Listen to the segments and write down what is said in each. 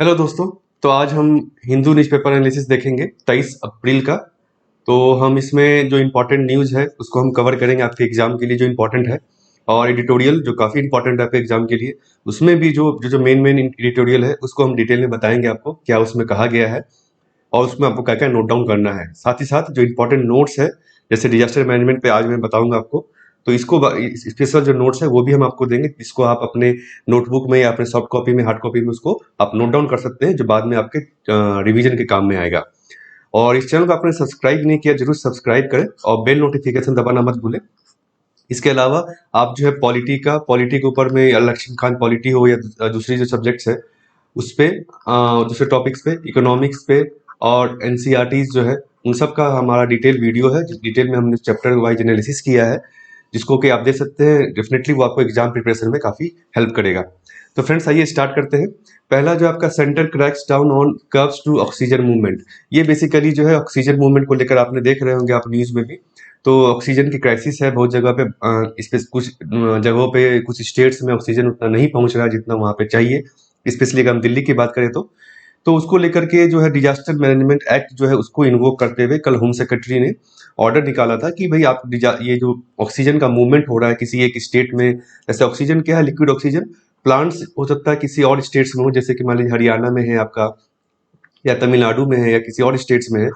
Hello दोस्तों। तो आज हम हिंदू न्यूज़पेपर एनालिसिस देखेंगे 23 अप्रैल का। तो हम इसमें जो इम्पोर्टेंट न्यूज़ है उसको हम कवर करेंगे आपके एग्जाम के लिए जो इम्पोर्टेंट है, और एडिटोरियल जो काफ़ी इम्पोर्टेंट है आपके एग्जाम के लिए। उसमें भी जो जो जो मेन मेन एडिटोरियल है उसको हम डिटेल में बताएंगे आपको क्या उसमें कहा गया है और उसमें आपको क्या क्या नोट डाउन करना है। साथ ही साथ जो इम्पोर्टेंट नोट्स है, जैसे डिजास्टर मैनेजमेंट पे आज मैं बताऊंगा आपको, तो इसको स्पेशल जो नोट्स है वो भी हम आपको देंगे, जिसको आप अपने नोटबुक में या अपने सॉफ्ट कॉपी में, हार्ड कॉपी में उसको आप नोट डाउन कर सकते हैं, जो बाद में आपके रिवीजन के काम में आएगा। और इस चैनल को आपने सब्सक्राइब नहीं किया, जरूर सब्सक्राइब करें और बेल नोटिफिकेशन दबाना मत भूलें। इसके अलावा आप जो है पॉलिटी के ऊपर में, या लक्ष्मीकांत पॉलिटी हो या दूसरी जो सब्जेक्ट्स है उस पे, दूसरे टॉपिक्स पे, इकोनॉमिक्स पे और एनसीईआरटीज जो है उन सब का हमारा डिटेल वीडियो है, जिस डिटेल में हमने चैप्टर वाइज एनालिसिस किया है, जिसको कि आप देख सकते हैं। डेफिनेटली वो आपको एग्जाम प्रिपरेशन में काफ़ी हेल्प करेगा। तो फ्रेंड्स आइए स्टार्ट करते हैं। पहला जो आपका centre cracks down on curbs to oxygen movement, ये बेसिकली जो है ऑक्सीजन मूवमेंट को लेकर आपने देख रहे होंगे आप न्यूज़ में भी। तो ऑक्सीजन की क्राइसिस है बहुत जगह पे, इस पे कुछ जगहों पे, कुछ स्टेट्स में ऑक्सीजन उतना नहीं पहुंच रहा है जितना वहाँ पे चाहिए। स्पेशली अगर हम दिल्ली की बात करें तो उसको लेकर के जो है डिजास्टर मैनेजमेंट एक्ट जो है उसको इन्वोक करते हुए कल होम सेक्रेटरी ने ऑर्डर निकाला था कि भाई आप ये जो ऑक्सीजन का मूवमेंट हो रहा है किसी एक स्टेट में, जैसे ऑक्सीजन क्या है, लिक्विड ऑक्सीजन प्लांट्स हो सकता है किसी और स्टेट्स में हो, जैसे कि मान लीजिए हरियाणा में है आपका, या तमिलनाडु में है, या किसी और स्टेट्स में है,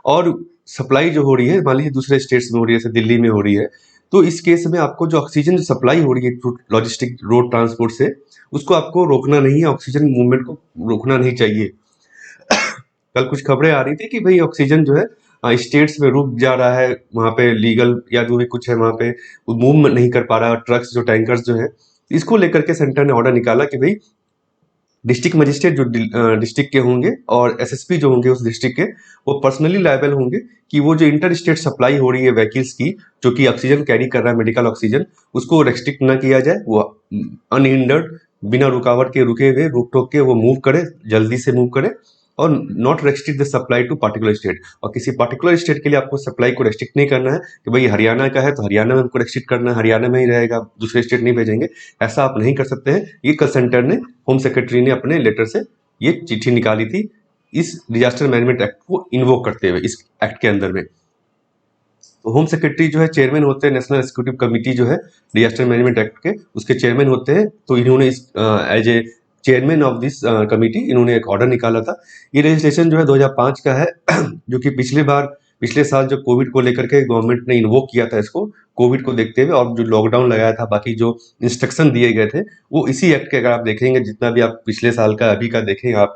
और सप्लाई जो हो रही है मान लीजिए दूसरे स्टेट्स में हो रही है, जैसे दिल्ली में हो रही है। तो इस केस में आपको जो ऑक्सीजन सप्लाई हो रही है लॉजिस्टिक रोड ट्रांसपोर्ट से, उसको आपको रोकना नहीं है, ऑक्सीजन मूवमेंट को रोकना नहीं चाहिए। कल कुछ खबरें आ रही थी कि भाई ऑक्सीजन जो है स्टेट्स में रुक जा रहा है, वहाँ पे लीगल या जो भी कुछ है वहाँ पे मूव नहीं कर पा रहा है, ट्रक्स जो टैंकर्स जो है, इसको लेकर के सेंटर ने ऑर्डर निकाला कि भाई डिस्ट्रिक्ट मजिस्ट्रेट जो डिस्ट्रिक्ट के होंगे और एसएसपी जो होंगे उस डिस्ट्रिक्ट के, वो पर्सनली लायबल होंगे कि वो जो इंटर स्टेट सप्लाई हो रही है व्हीकल्स की, जो कि ऑक्सीजन कैरी कर रहा है, मेडिकल ऑक्सीजन, उसको रेस्ट्रिक्ट ना किया जाए। वो अनहिंडर्ड, बिना रुकावट के, रुके हुए, रोक टोक के वो मूव करे, जल्दी से मूव करे, और not restrict the supply to particular state. और किसी पार्टिकुलर स्टेट के लिए आपको सप्लाई को रेस्ट्रिक्ट नहीं करना है कि भाई हरियाणा का है तो हरियाणा में हमको रेस्ट्रिक्ट करना है, हरियाणा में ही रहेगा, दूसरे स्टेट नहीं भेजेंगे। ऐसा आप नहीं कर सकते हैं। ये कल सेंटर ने, होम सेक्रेटरी ने अपने लेटर से ये चिट्ठी निकाली थी इस डिजास्टर मैनेजमेंट एक्ट को इन्वोक करते हुए, इस एक्ट के अंदर में। तो होम सेक्रेटरी जो है चेयरमैन होते हैं, नेशनल एग्जीक्यूटिव कमेटी जो है डिजास्टर मैनेजमेंट एक्ट के, उसके चेयरमैन होते हैं। तो इन्होंने इस as a chairman of this committee इन्होंने एक ऑर्डर निकाला था। ये लेजिस्लेशन जो है 2005 का है जो कि पिछले साल जो कोविड को लेकर के गवर्नमेंट ने इन्वोक किया था इसको, कोविड को देखते हुए, और जो लॉकडाउन लगाया था, बाकी जो इंस्ट्रक्शन दिए गए थे वो इसी एक्ट के, अगर आप देखेंगे जितना भी आप पिछले साल का अभी का देखेंगे आप,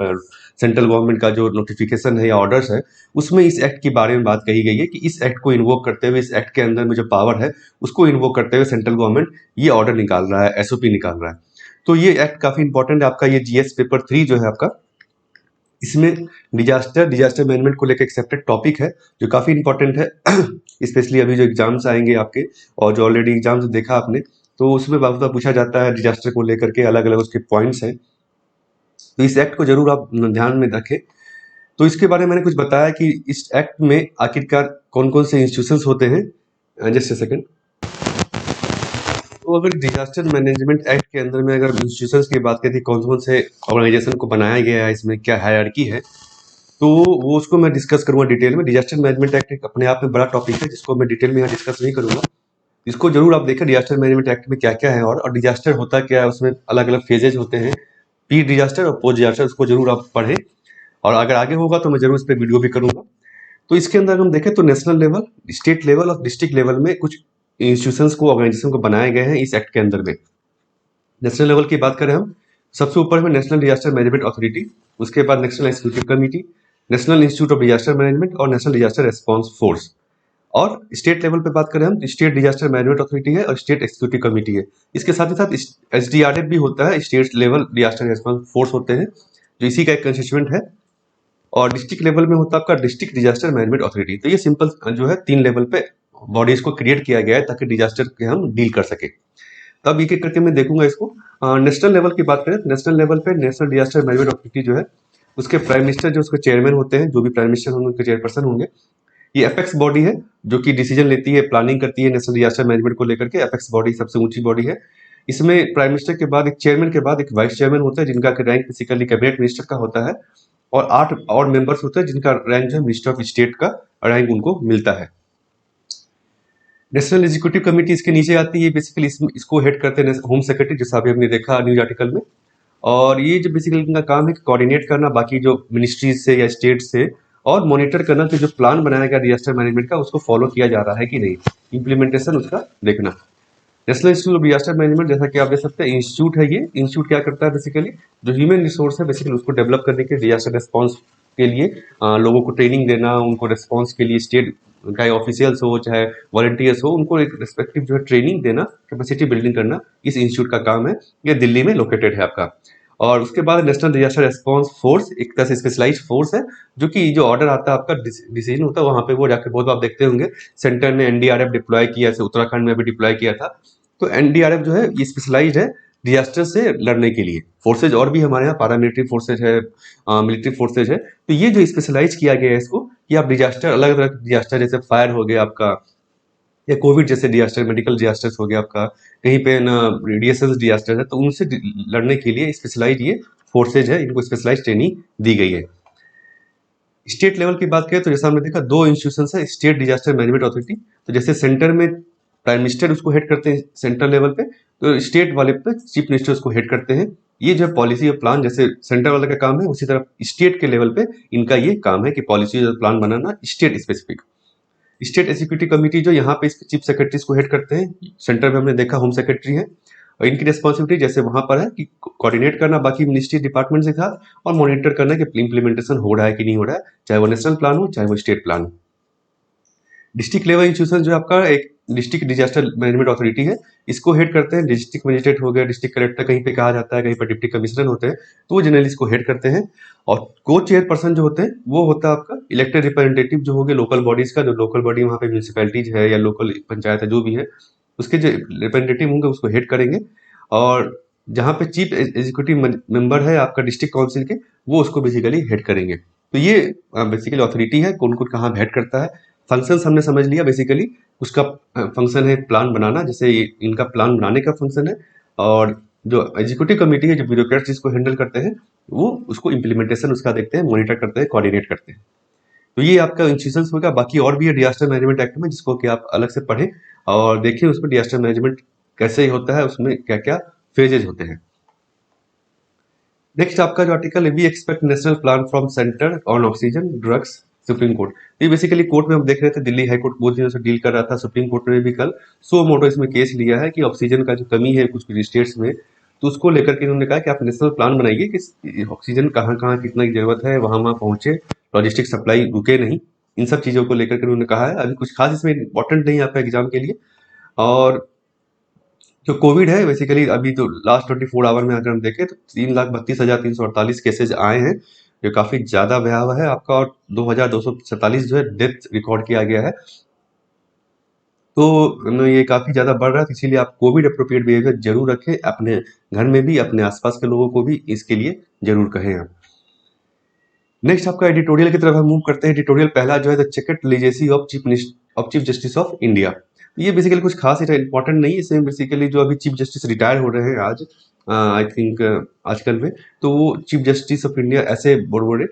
सेंट्रल गवर्नमेंट का जो नोटिफिकेशन है या ऑर्डर्स है, उसमें इस एक्ट के बारे में बात कही गई है कि इस एक्ट को इन्वोक करते हुए, इस एक्ट के अंदर में जो पावर है उसको इन्वोक करते हुए सेंट्रल गवर्नमेंट ये ऑर्डर निकाल रहा है, एसओपी निकाल रहा है। तो ये एक्ट काफी इंपॉर्टेंट है आपका। ये जीएस पेपर 3 जो है आपका, इसमें डिजास्टर मैनेजमेंट को लेकर एक सेपरेट टॉपिक है जो काफी इंपॉर्टेंट है स्पेशली अभी जो एग्जाम्स आएंगे आपके, और जो ऑलरेडी एग्जाम्स देखा आपने, तो उसमें बहुत पूछा जाता है डिजास्टर को लेकर के, अलग अलग उसके पॉइंट्स हैं। तो इस एक्ट को जरूर आप ध्यान में रखें। तो इसके बारे में मैंने कुछ बताया कि इस एक्ट में आखिरकार कौन कौन से इंस्टीट्यूशंस होते हैं। Just a second. तो अगर डिजास्टर मैनेजमेंट एक्ट के अंदर में अगर इंस्टीट्यूशंस की बात करें, कौन कौन से ऑर्गेनाइजेशन को बनाया गया है, इसमें क्या हायरार्की है, तो वो उसको मैं डिस्कस करूंगा डिटेल में। डिजास्टर मैनेजमेंट एक्ट एक अपने आप में बड़ा टॉपिक है जिसको मैं डिटेल में यहाँ डिस्कस नहीं करूंगा। इसको जरूर आप देखें डिजास्टर मैनेजमेंट एक्ट में क्या क्या है, और डिजास्टर होता क्या है, उसमें अलग अलग फेजेज होते हैं, प्री डिजास्टर और पोस्ट डिजास्टर, उसको जरूर आप पढ़ें। और अगर आगे होगा तो मैं जरूर इस पर वीडियो भी करूंगा। तो इसके अंदर हम देखें तो नेशनल लेवल, स्टेट लेवल और डिस्ट्रिक्ट लेवल में कुछ इंस्टीट्यूशंस को, ऑर्गेनाइजेशन को बनाए गए हैं इस एक्ट के अंदर में। नेशनल लेवल की बात करें हम, सबसे ऊपर में नेशनल डिजास्टर मैनेजमेंट अथॉरिटी, उसके बाद national executive committee, national institute of disaster management और नेशनल डिजास्टर रेस्पॉन्स फोर्स। और स्टेट लेवल पे बात करें हम, स्टेट डिजास्टर मैनेजमेंट अथॉरिटी है और स्टेट एग्जीक्यूटिव कमेटी है। इसके साथ ही साथ एसडीआरएफ भी होता है, state level disaster response force होते हैं, जो इसी का एक कंस्टिट्यूएंट है। और डिस्ट्रिक्ट लेवल में होता है आपका डिस्ट्रिक्ट डिजास्टर मैनेजमेंट अथॉरिटी। तो ये सिंपल जो है 3 लेवल पे बॉडीज को क्रिएट किया गया है ताकि डिजास्टर के हम डील कर सके। तो अब एक एक करके मैं देखूंगा इसको। नेशनल लेवल की बात करें, नेशनल लेवल पे नेशनल डिजास्टर मैनेजमेंट अथॉरिटी जो है, उसके प्राइम मिनिस्टर जो उसके चेयरमैन होते हैं, जो भी प्राइम मिनिस्टर होंगे उसके चेयरपर्सन होंगे। ये एपेक्स बॉडी है जो कि डिसीजन लेती है, प्लानिंग करती है नेशनल डिजास्टर मैनेजमेंट को लेकर के। एपेक्स बॉडी सबसे ऊंची बॉडी है। इसमें प्राइम मिनिस्टर के बाद एक चेयरमैन के बाद एक वाइस चेयरमैन होता है, जिनका रैंक बेसिकली कैबिनेट मिनिस्टर का होता है, और 8 और मेंबर्स होते हैं जिनका रैंक जो है मिनिस्टर ऑफ स्टेट का रैंक उनको मिलता है। नेशनल एग्जीक्यूटिव कमेटी इसके नीचे आती है, बेसिकली इसको हेड करते हैं होम सेक्रेटरी, जैसा अभी हमने देखा न्यूज आर्टिकल में। और ये जो बेसिकली इनका काम है कि कोऑर्डिनेट करना बाकी जो मिनिस्ट्रीज से या स्टेट से, और मॉनिटर करना कि जो प्लान बनाया गया डिजास्टर मैनेजमेंट का उसको फॉलो किया जा रहा है कि नहीं, इम्प्लीमेंटेशन उसका देखना। National institute of disaster management, जैसा कि आप देख सकते हैं इंस्टीट्यूट है, ये इंस्टीट्यूट क्या करता है बेसिकली, जो ह्यूमन रिसोर्स है बेसिकली उसको डेवलप करने के डिजास्टर रिस्पॉन्स के लिए लोगों को ट्रेनिंग देना, उनको रिस्पॉन्स के लिए स्टेट चाहे ऑफिशियल्स हो चाहे वॉलंटियर्स हो, उनको एक रिस्पेक्टिव जो है ट्रेनिंग देना, कैपेसिटी बिल्डिंग करना, इस इंस्टीट्यूट का काम है। ये दिल्ली में लोकेटेड है आपका। और उसके बाद नेशनल डिजास्टर रेस्पॉन्स फोर्स, एक तरह से स्पेशलाइज्ड फोर्स है, जो कि जो ऑर्डर आता है आपका डिसीजन होता है वहां पे वो जाके, बहुत आप देखते होंगे सेंटर ने एनडीआरएफ डिप्लॉय किया, जैसे उत्तराखंड में भी डिप्लॉय किया था। तो एनडीआरएफ जो है ये स्पेशलाइज्ड है डिजास्टर से लड़ने के लिए। फोर्सेज और भी हमारे यहाँ पैरामिलिट्री फोर्सेज है, मिलिट्री फोर्सेज है। तो ये जो स्पेशलाइज किया गया है इसको, कि आप डिजास्टर, अलग अलग डिजास्टर, जैसे फायर हो गया आपका, या कोविड जैसे डिजास्टर, मेडिकल डिजास्टर्स हो गया आपका, कहीं पे ना रेडिएशन डिजास्टर है, तो उनसे लड़ने के लिए स्पेशलाइज ये फोर्सेज है, इनको स्पेशलाइज ट्रेनिंग दी गई है। स्टेट लेवल की बात करें तो जैसा हमने देखा दो इंस्टीट्यूशन है, स्टेट डिजास्टर मैनेजमेंट अथॉरिटी, तो जैसे सेंटर में प्राइम मिनिस्टर उसको हेड करते हैं सेंट्रल लेवल पे, तो स्टेट वाले पे चीफ मिनिस्टर उसको हेड करते हैं। ये जो पॉलिसी और प्लान जैसे सेंटर वाले का काम है, उसी तरह स्टेट के लेवल पे इनका ये काम है कि पॉलिसी और प्लान बनाना state specific. State executive committee जो यहाँ पे चीफ सेक्रेटरीज को हेड करते हैं, सेंटर में हमने देखा होम सेक्रेटरी है, और इनकी रिस्पॉन्सिबिलिटी जैसे वहां पर है कि कोऑर्डिनेट करना बाकी मिनिस्ट्री डिपार्टमेंट के साथ, और मॉनिटर करना कि इम्प्लीमेंटेशन हो रहा है कि नहीं हो रहा है, चाहे वो नेशनल प्लान हो चाहे वो स्टेट प्लान हो। डिस्ट्रिक्ट लेवल इंस्टीट्यूशन जो आपका एक डिस्ट्रिक्ट डिजास्टर मैनेजमेंट अथॉरिटी है, इसको हेड करते हैं डिस्ट्रिक्ट मजिस्ट्रेट हो गया, डिस्ट्रिक्ट कलेक्टर कहीं पे कहा जाता है, कहीं पर डिप्टी कमिश्नर होते हैं, तो वो जनरली इसको हेड करते हैं। और को चेयरपर्सन जो होते हैं वो होता है आपका इलेक्टेड रिप्रेजेंटेटिव, जो हो गए लोकल बॉडीज का, जो लोकल बॉडी वहाँ पे म्यूनसिपैलिटीज है या लोकल पंचायत है जो भी है, उसके जो रिप्रेजेंटेटिव होंगे उसको हेड करेंगे। और जहाँ पे चीफ एग्जीक्यूटिव मेंबर है आपका डिस्ट्रिक्ट काउंसिल के, वो उसको बेसिकली हेड करेंगे। तो ये बेसिकली अथॉरिटी है, कौन कौन कहाँ हेड करता है। फंक्शंस हमने समझ लिया, बेसिकली उसका फंक्शन है प्लान बनाना, जैसे इनका प्लान बनाने का फंक्शन है। और जो एग्जीक्यूटिव कमेटी है, जो ब्यूरोक्रेट्स जिसको हैंडल करते हैं, वो उसको इम्प्लीमेंटेशन उसका देखते हैं, मॉनिटर करते हैं, कोऑर्डिनेट करते हैं। तो ये आपका इंस्टीट्यूशंस होगा। बाकी और भी है डिजास्टर मैनेजमेंट एक्ट में, जिसको कि आप अलग से पढ़ें और देखिए उसमें डिजास्टर मैनेजमेंट कैसे होता है, उसमें क्या क्या फेजेज होते हैं। नेक्स्ट आपका जो आर्टिकल है, we expect national plan from centre on oxygen drugs Supreme Court. ये बेसिकली कोर्ट में हम देख रहे थे, दिल्ली हाई कोर्ट बहुत दिनों से डील कर रहा था, सुप्रीम कोर्ट ने भी कल सो मोटो इसमें केस लिया है कि ऑक्सीजन का जो कमी है कुछ कुछ स्टेट्स में, तो उसको लेकर के उन्होंने कहा कि आप नेशनल प्लान बनाइए कि ऑक्सीजन कहाँ कहाँ कितना की जरूरत है, वहां वहां पहुंचे, लॉजिस्टिक सप्लाई रुके नहीं। इन सब चीजों को लेकर के उन्होंने कहा है। अभी कुछ खास इसमें इंपॉर्टेंट नहीं है आपका एग्जाम के लिए। और जो कोविड है बेसिकली अभी तो लास्ट 24 आवर में अगर हम देखें तो 3,32,348 केसेज आए हैं, जो काफी ज्यादा भयावह है आपका। और 2,247 जो है डेथ रिकॉर्ड किया गया है। तो ये काफी ज्यादा बढ़ रहा है, तो इसीलिए आप कोविड अप्रोप्रिएट बिहेवियर जरूर रखें, अपने घर में भी अपने आसपास के लोगों को भी इसके लिए जरूर कहें आप। नेक्स्ट आपका एडिटोरियल की तरफ हम मूव करते हैं। एडिटोरियल पहला जो है the chequered legacy of chief justice of India. ये बेसिकली कुछ खास इंपॉर्टेंट नहीं है, इसमें बेसिकली जो अभी चीफ जस्टिस रिटायर हो रहे हैं आज, आई थिंक आजकल में, तो वो चीफ जस्टिस ऑफ इंडिया ऐसे बड़े बड़े,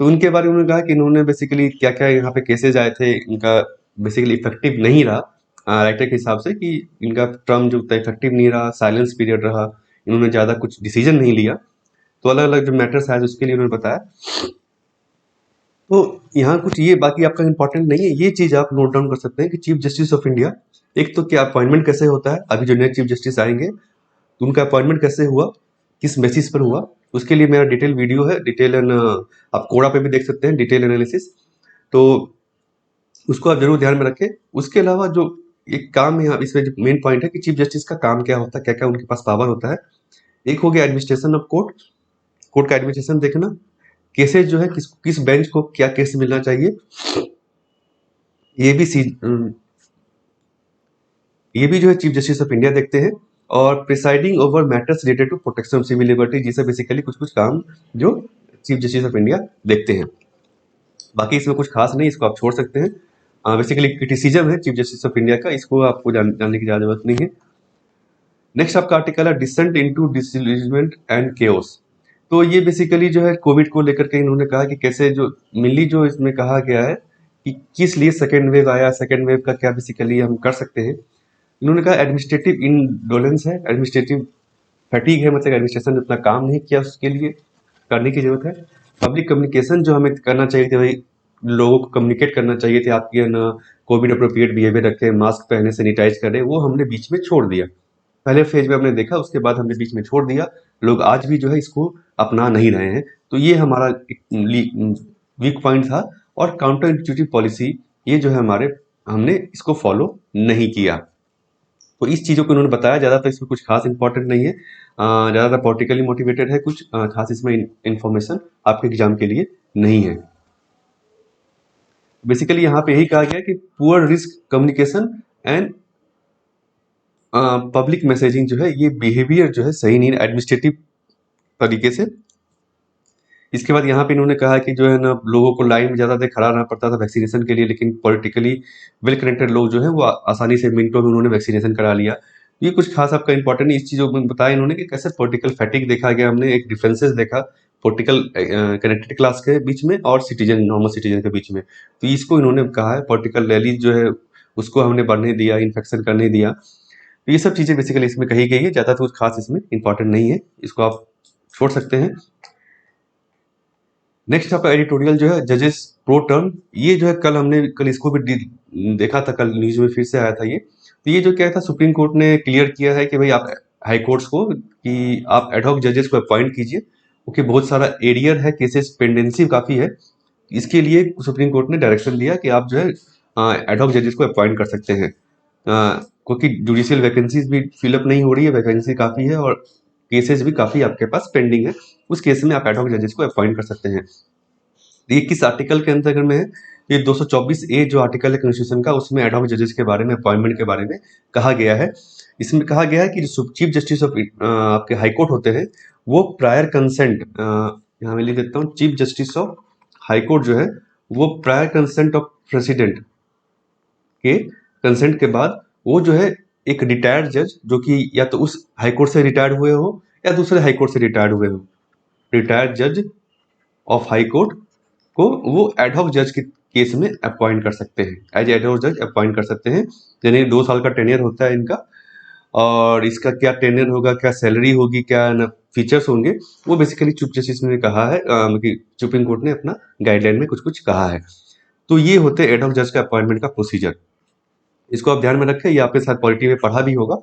तो उनके बारे में उन्होंने कहा कि इन्होंने बेसिकली क्या क्या यहाँ पे केसेज आए थे, इनका बेसिकली इफेक्टिव नहीं रहा राइटर के हिसाब से, कि इनका टर्म जो उतना इफेक्टिव नहीं रहा, साइलेंस पीरियड रहा, इन्होंने ज्यादा कुछ डिसीजन नहीं लिया। तो अलग अलग जो मैटर्स है उसके लिए उन्होंने बताया। तो यहाँ कुछ ये बाकी आपका इंपॉर्टेंट नहीं है, ये चीज आप नोट डाउन कर सकते हैं कि चीफ जस्टिस ऑफ इंडिया, एक तो क्या अपॉइंटमेंट कैसे होता है, अभी जो नए चीफ जस्टिस आएंगे तो उनका अपॉइंटमेंट कैसे हुआ, किस बेसिस पर हुआ, उसके लिए मेरा डिटेल वीडियो है, डिटेल एंड आप कोड़ा पे भी देख सकते हैं डिटेल एनालिसिस, तो उसको आप जरूर ध्यान में रखें। उसके अलावा जो एक काम है यहाँ इसमें जो मेन पॉइंट है कि चीफ जस्टिस का काम क्या होता है, क्या क्या उनके पास पावर होता है। एक हो गया एडमिनिस्ट्रेशन ऑफ कोर्ट, कोर्ट का एडमिनिस्ट्रेशन देखना, केसेज जो है किस किस बेंच को क्या केस मिलना चाहिए, ये भी ये भी जो है चीफ जस्टिस ऑफ इंडिया देखते हैं। और presiding over matters related to protection of civil liberty, जिसे बेसिकली कुछ कुछ काम जो चीफ जस्टिस ऑफ इंडिया देखते हैं। बाकी इसमें कुछ खास नहीं, इसको आप छोड़ सकते हैं। बेसिकली क्रिटिसिज्म है चीफ जस्टिस ऑफ इंडिया का, इसको आपको जानने की ज्यादा जरूरत नहीं है। नेक्स्ट आपका आर्टिकल है descent into disillusionment and chaos. तो ये बेसिकली जो है कोविड को लेकर के इन्होंने कहा कि कैसे जो मेनली जो इसमें कहा गया है कि किस लिए सेकेंड वेव आया, सेकेंड वेव का क्या बेसिकली हम कर सकते हैं। इन्होंने कहा एडमिनिस्ट्रेटिव इनडोलेंस है, एडमिनिस्ट्रेटिव फटीग है, मतलब एडमिनिस्ट्रेशन ने उतना काम नहीं किया, उसके लिए करने की जरूरत है। पब्लिक कम्युनिकेशन जो हमें करना चाहिए थे भाई, लोगों को कम्युनिकेट करना चाहिए थे, आपकी है ना कोविड अप्रोप्रिएट बिहेवियर रखें, मास्क पहने, सैनिटाइज करें, वो हमने बीच में छोड़ दिया। पहले फेज में हमने देखा, उसके बाद हमने बीच में छोड़ दिया। लोग आज भी जो है इसको अपना नहीं रहे हैं। तो ये हमारा वीक पॉइंट था। और काउंटर इंट्यूटिव पॉलिसी, ये जो है हमारे, हमने इसको फॉलो नहीं किया। तो इस चीज़ों को उन्होंने बताया। ज़्यादा तो इसमें कुछ खास इंपॉर्टेंट नहीं है, ज़्यादा पॉलिटिकली मोटिवेटेड है, कुछ खास इसमें इंफॉर्मेशन आपके एग्जाम के लिए नहीं है। बेसिकली यहाँ पे यही कहा गया कि poor risk communication and public messaging जो है, ये बिहेवियर जो है सही नहीं है एडमिनिस्ट्रेटिव तरीके से। इसके बाद यहाँ पे इन्होंने कहा कि जो है ना लोगों को लाइन में ज़्यादा देर खड़ा रहना पड़ता था वैक्सीनेशन के लिए, लेकिन पॉलिटिकली वेल कनेक्टेड लोग जो है वो आसानी से मिनटों में उन्होंने वैक्सीनेशन करा लिया। ये कुछ खास आपका इंपॉर्टेंट इस चीज़ों में बताया इन्होंने कि कैसे पॉलिटिकल फैटिक देखा गया, हमने एक डिफरेंसेस देखा पॉलिटिकल कनेक्टेड क्लास के बीच में और सिटीजन, नॉर्मल सिटीजन के बीच में। तो इसको इन्होंने कहा है पॉलिटिकल रैली जो है उसको हमने बढ़ने दिया, इन्फेक्शन करने दिया। तो ये सब चीज़ें बेसिकली इसमें कही गई है, ज़्यादा तो कुछ खास इसमें इंपॉर्टेंट नहीं है, इसको आप छोड़ सकते हैं। नेक्स्ट आपका एडिटोरियल जो है जजेस प्रो टर्म, ये जो है कल इसको भी देखा था, कल न्यूज में फिर से आया था ये। तो ये जो क्या था, सुप्रीम कोर्ट ने क्लियर किया है कि भाई आप हाई कोर्ट्स को कि आप एडहॉक जजेस को अपॉइंट कीजिए, क्योंकि बहुत सारा एरियर है, केसेस पेंडेंसी काफ़ी है। इसके लिए सुप्रीम कोर्ट ने डायरेक्शन दिया कि आप जो है एडहॉक जजेस को अपॉइंट कर सकते हैं, क्योंकि जुडिशियल वैकेंसीज भी फिलअप नहीं हो रही है, वैकेंसी काफ़ी है और केसेस भी काफ़ी आपके पास पेंडिंग है। उस केस में आप एडहॉक जजेस को अपॉइंट कर सकते हैं। ये किस आर्टिकल के अंतर्गत में है? ये 224 ए जो आर्टिकल है कॉन्स्टिट्यूशन का, उसमें एडहॉक जजेस के बारे में, अपॉइंटमेंट के बारे में कहा गया है। इसमें कहा गया है कि जो चीफ जस्टिस ऑफ आपके हाई कोर्ट होते हैं, वो प्रायर कंसेंट, यहाँ मैं लिख देता हूँ, chief justice of high court जो है वो प्रायर कंसेंट ऑफ प्रेसिडेंट के कंसेंट के बाद वो जो है एक रिटायर्ड जज, जो कि या तो उस हाई कोर्ट से रिटायर्ड हुए हो या दूसरे हाई कोर्ट से रिटायर्ड हुए हो, रिटायर्ड जज ऑफ हाई कोर्ट को वो एडहॉक जज के केस में अपॉइंट कर सकते हैं, एज एडहॉक जज अपॉइंट कर सकते हैं। यानी 2 साल का टेन्योर होता है इनका, और इसका क्या टेन्योर होगा, क्या सैलरी होगी, क्या ना फीचर्स होंगे, वो बेसिकली चीफ जस्टिस ने कहा है, कि सुप्रीम कोर्ट ने अपना गाइडलाइन में कुछ कुछ कहा है। तो ये होते हैं एडहॉक जज का अपॉइंटमेंट का प्रोसीजर, इसको आप ध्यान में रखें, ये आपके साथ पॉलिटी में पढ़ा भी होगा।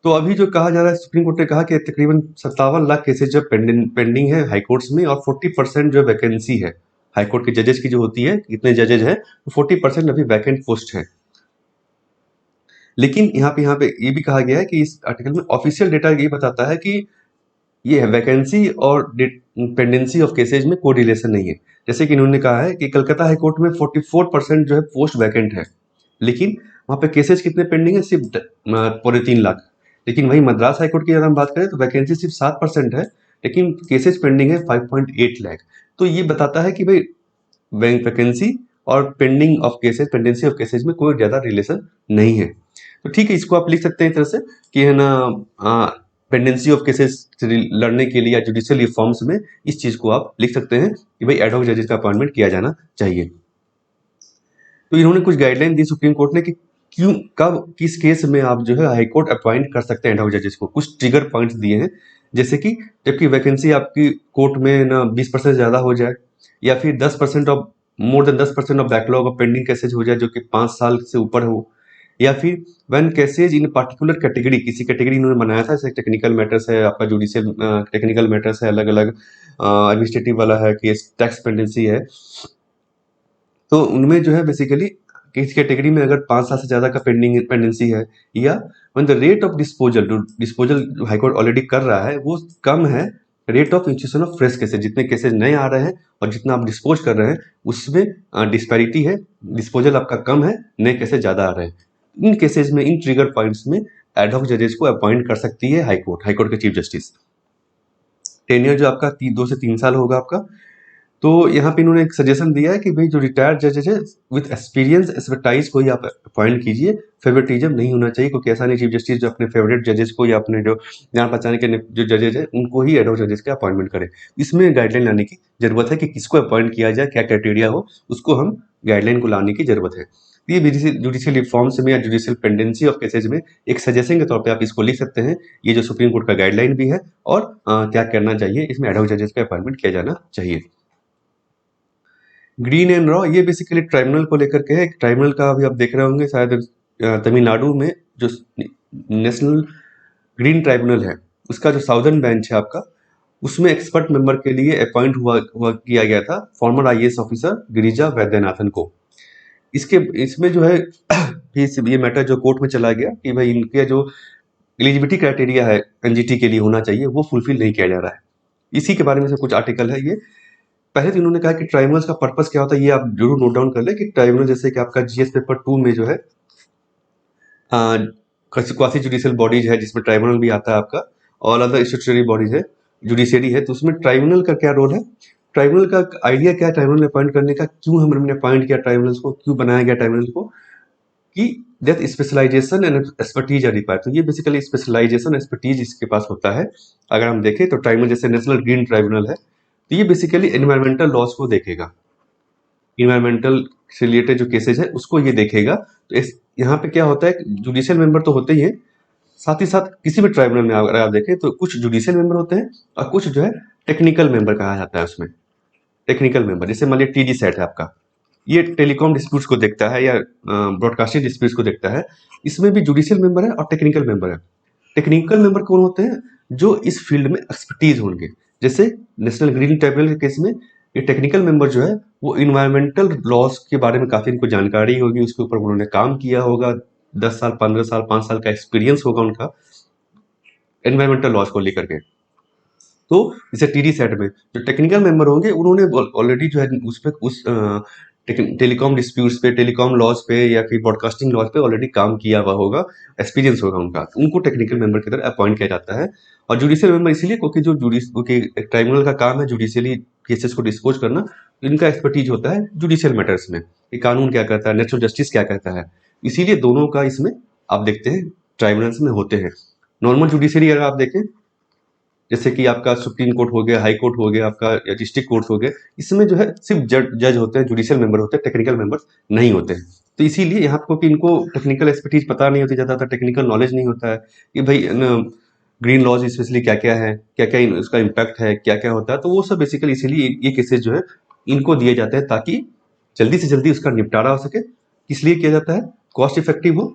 तो अभी जो कहा जा रहा है, सुप्रीम कोर्ट ने कहा कि तकरीबन 57 लाख केसेज जो पेंडिंग है हाई कोर्ट्स में, और 40% जो वैकेंसी है हाई कोर्ट के जजेस की जो होती है, कितने जजेज हैं, तो 40% अभी वैकेंट पोस्ट है। लेकिन यहाँ पे ये भी कहा गया है कि इस आर्टिकल में ऑफिशियल डेटा ये बताता है कि ये वैकेंसी और पेंडेंसी ऑफ केसेज में कोई रिलेशन नहीं है। जैसे कि इन्होंने कहा है कि कलकत्ता हाई कोर्ट में 44% जो है पोस्ट वैकेंट है, लेकिन वहाँ पे केसेज कितने पेंडिंग है, सिर्फ 3.25 लाख। लेकिन वही मद्रास हाई कोर्ट की अगर हम बात करें तो वैकेंसी सिर्फ 7% है, लेकिन केसेज पेंडिंग है 5.8 लाख। तो ये बताता है कि भाई वैकेंसी और pending of cases, pendency of cases में कोई ज़्यादा रिलेशन नहीं है। तो ठीक है, इसको आप लिख सकते हैं इस तरह से कि है ना, पेंडेंसी ऑफ केसेस से लड़ने के लिए या जुडिशियल रिफॉर्म्स में इस चीज़ को आप लिख सकते हैं कि भाई एडहॉक जजेस का अपॉइंटमेंट किया जाना चाहिए। तो इन्होंने कुछ गाइडलाइन दी सुप्रीम कोर्ट ने कि क्यों, कब, किस केस में आप जो है हाई कोर्ट अपॉइंट कर सकते हैं एडहॉक जजेस को। कुछ ट्रिगर पॉइंट्स दिए हैं, जैसे कि जबकि वैकेंसी आपकी कोर्ट में ना 20% ज़्यादा हो जाए, या फिर 10% of, more than 10% of backlog of pending cases हो जाए जो कि 5 साल से ऊपर हो, या फिर when cases in particular category, किसी कैटेगरी इन्होंने बनाया था, जैसे टेक्निकल मैटर्स है, आपका जुडिशियल टेक्निकल मैटर्स है, अलग अलग एडमिनिस्ट्रेटिव वाला है केस, टैक्स पेंडेंसी है। तो उनमें जो है बेसिकली किस कैटेगरी में अगर 5 साल से ज़्यादा का पेंडेंसी है, या when the rate of disposal जो हाईकोर्ट ऑलरेडी कर रहा है वो कम है, rate of institution of fresh cases, जितने केसेज नए आ रहे हैं और जितना आप डिस्पोज कर रहे हैं उसमें डिस्पैरिटी है, डिस्पोजल आपका कम है, नए केसेज ज़्यादा आ रहे हैं। इन केसेज में, इन ट्रिगर पॉइंट्स में एडहॉक जजेस को अपॉइंट कर सकती है हाईकोर्ट के चीफ जस्टिस। टेन्योर जो आपका 2 से 3 साल होगा आपका, तो यहाँ पे इन्होंने एक सजेशन दिया है कि भाई जो रिटायर्ड जजेस है विथ एक्सपीरियंस एक्सपर्टाइज को ही आप अपॉइंट कीजिए, फेवरेटिज्म नहीं होना चाहिए, क्योंकि ऐसा नहीं चीफ जस्टिस जो अपने फेवरेट जजेस को या अपने जो जान पहचान के जो जजेस है उनको ही एडहॉक जजेस के अपॉइंटमेंट करें। इसमें गाइडलाइन लाने की जरूरत है कि किसको अपॉइंट किया जाए, क्या क्राइटेरिया हो, उसको हम गाइडलाइन को लाने की जरूरत है। ये जुडिशियल रिफॉर्म्स में या जुडिशियल पेंडेंसी ऑफ केसेज में एक सजेशन के तौर पे आप इसको लिख सकते हैं। ये जो सुप्रीम कोर्ट का गाइडलाइन भी है, और क्या करना चाहिए, इसमें एडहॉक जजेस का अपॉइंटमेंट किया जाना चाहिए। ग्रीन एंड रॉ ये बेसिकली ट्राइब्यूनल को लेकर के है। ट्राइब्यूनल का अभी आप देख रहे होंगे शायद तमिलनाडु में जो नेशनल ग्रीन ट्राइब्यूनल है, उसका जो साउदर्न बेंच है आपका, उसमें एक्सपर्ट मेंबर के लिए अपॉइंट हुआ किया गया था farmer IAS officer Girija Vaidyanathan को। इसमें जो है फिर ये मैटर जो कोर्ट में चला गया कि भाई इनके जो एलिजिबिलिटी क्राइटेरिया है एनजीटी के लिए होना चाहिए वो फुलफिल नहीं किया जा रहा है। इसी के बारे में से कुछ आर्टिकल है ये। पहले तो इन्होंने कहा कि ट्राइब्यूनल्स का पर्पस क्या होता है, ये आप जरूर नोट डाउन कर ले कि ट्राइब्यूनल जैसे कि आपका जीएस पेपर 2 में जो है क्वासी जुडिशियल बॉडीज है जिसमें ट्राइब्यूनल भी आता है आपका, और अदर स्टैट्यूटरी बॉडीज है, जुडिशियरी है, तो उसमें ट्राइब्यूनल का क्या रोल है, ट्राइब्यूनल का आइडिया क्या है ट्राइब्यूनल अपॉइंट करने का, क्यों हमने अपॉइंट किया ट्राइब्यूनल्स को, क्यों बनाया गया ट्राइब्यूनल को, कि that specialisation and expertise are required. तो ये बेसिकली स्पेशलाइजेशन एक्सपर्टीज इसके पास होता है। अगर हम देखें तो ट्राइब्यूनल जैसे नेशनल ग्रीन ट्राइब्यूनल है, तो ये बेसिकली एनवायरमेंटल लॉज को देखेगा, इन्वायरमेंटल से रिलेटेड जो केसेज है उसको ये देखेगा। तो यहाँ पे क्या होता है, जुडिशियल मेंबर तो होते ही हैं, साथ ही साथ किसी भी ट्राइब्यूनल में अगर आप देखें तो कुछ जुडिशियल मेंबर होते हैं और कुछ जो है टेक्निकल मेंबर कहा जाता है उसमें। टेक्निकल मेंबर जैसे मान लिया टीजी सेट है आपका, ये टेलीकॉम डिस्प्यूट्स को देखता है या ब्रॉडकास्टिंग डिस्प्यूट्स को देखता है। इसमें भी जुडिशियल मेंबर है और टेक्निकल मेंबर है। टेक्निकल मेंबर कौन होते हैं, जो इस फील्ड में एक्सपर्टीज होंगे। जैसे नेशनल ग्रीन ट्राइब्यूनल के केस में ये टेक्निकल मेंबर जो है वो इन्वायरमेंटल लॉस के बारे में काफी इनको जानकारी होगी, उसके ऊपर उन्होंने काम किया होगा, 10 साल 15 साल 5 साल का एक्सपीरियंस होगा उनका एनवायरमेंटल लॉस को लेकर के। तो जैसे टीडी सेट में जो टेक्निकल मेंबर होंगे उन्होंने ऑलरेडी जो है उस पे उस टेलीकॉम डिस्प्यूट्स पे, टेलीकॉम लॉज पे या फिर ब्रॉडकास्टिंग लॉज पे ऑलरेडी काम किया हुआ होगा, एक्सपीरियंस होगा उनका, उनको टेक्निकल मेंबर की तरह अपॉइंट किया जाता है। और जुडिशियल मेंबर इसीलिए क्योंकि क्योंकि ट्राइब्यूनल का काम है जुडिशियली केसेस को डिस्पोज करना, तो इनका एक्सपर्टीज होता है जुडिशियल मैटर्स में कि कानून क्या कहता है, नेचुरल जस्टिस क्या कहता है। इसीलिए दोनों का इसमें आप देखते हैं ट्राइब्यूनल्स में होते हैं। नॉर्मल जुडिशरी अगर आप देखें, जैसे कि आपका सुप्रीम कोर्ट हो गया, हाई कोर्ट हो गया आपका, या डिस्ट्रिक्ट कोर्ट हो गया, इसमें जो है सिर्फ जज होते हैं, जुडिशियल मेंबर होते हैं, टेक्निकल मेंबर नहीं होते हैं। तो इसीलिए यहाँ को कि इनको टेक्निकल एक्सपर्टीज पता नहीं होती, ज़्यादातर टेक्निकल नॉलेज नहीं होता है कि भाई ग्रीन लॉज स्पेशली क्या क्या है, क्या क्या उसका इम्पैक्ट है, क्या क्या होता है। तो वो सब बेसिकली इसीलिए ये केसेज जो है इनको दिए जाते हैं ताकि जल्दी से जल्दी उसका निपटारा हो सके। किस लिए किया जाता है, कॉस्ट इफेक्टिव हो,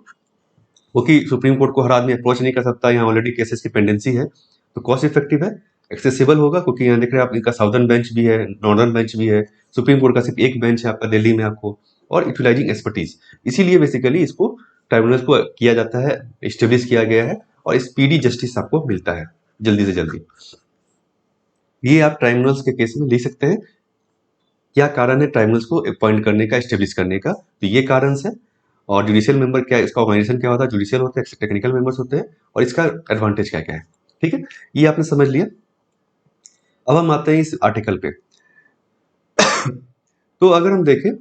क्योंकि सुप्रीम कोर्ट को हर आदमी अप्रोच नहीं कर सकता, यहाँ ऑलरेडी केसेस की पेंडेंसी है, तो कॉस्ट इफेक्टिव है, एक्सेसिबल होगा, क्योंकि यहाँ देख रहे हैं आप इनका साउदर्न बेंच भी है, नॉर्दर्न बेंच भी है, सुप्रीम कोर्ट का सिर्फ एक बेंच है आपका दिल्ली में आपको, और यूटिलाइजिंग एक्सपर्टीज। इसीलिए बेसिकली इसको ट्राइब्यूनल्स को किया जाता है, स्टेब्लिश किया गया है, और स्पीडी जस्टिस आपको मिलता है जल्दी से जल्दी। ये आप ट्राइब्यूनल्स के केस में लिख सकते हैं, क्या कारण है ट्राइब्यूनल्स को अपॉइंट करने का, स्टेब्लिश करने का, तो ये कारण है। और जुडिशियल मेंबर क्या है, इसका ऑर्गेनाइजेशन क्या होता है, जुडिशियल होते हैं, टेक्निकल मेंबर्स होते हैं, और इसका एडवांटेज क्या क्या है। ठीक है, ये आपने समझ लिया। अब हम आते हैं इस आर्टिकल पे। तो अगर हम देखें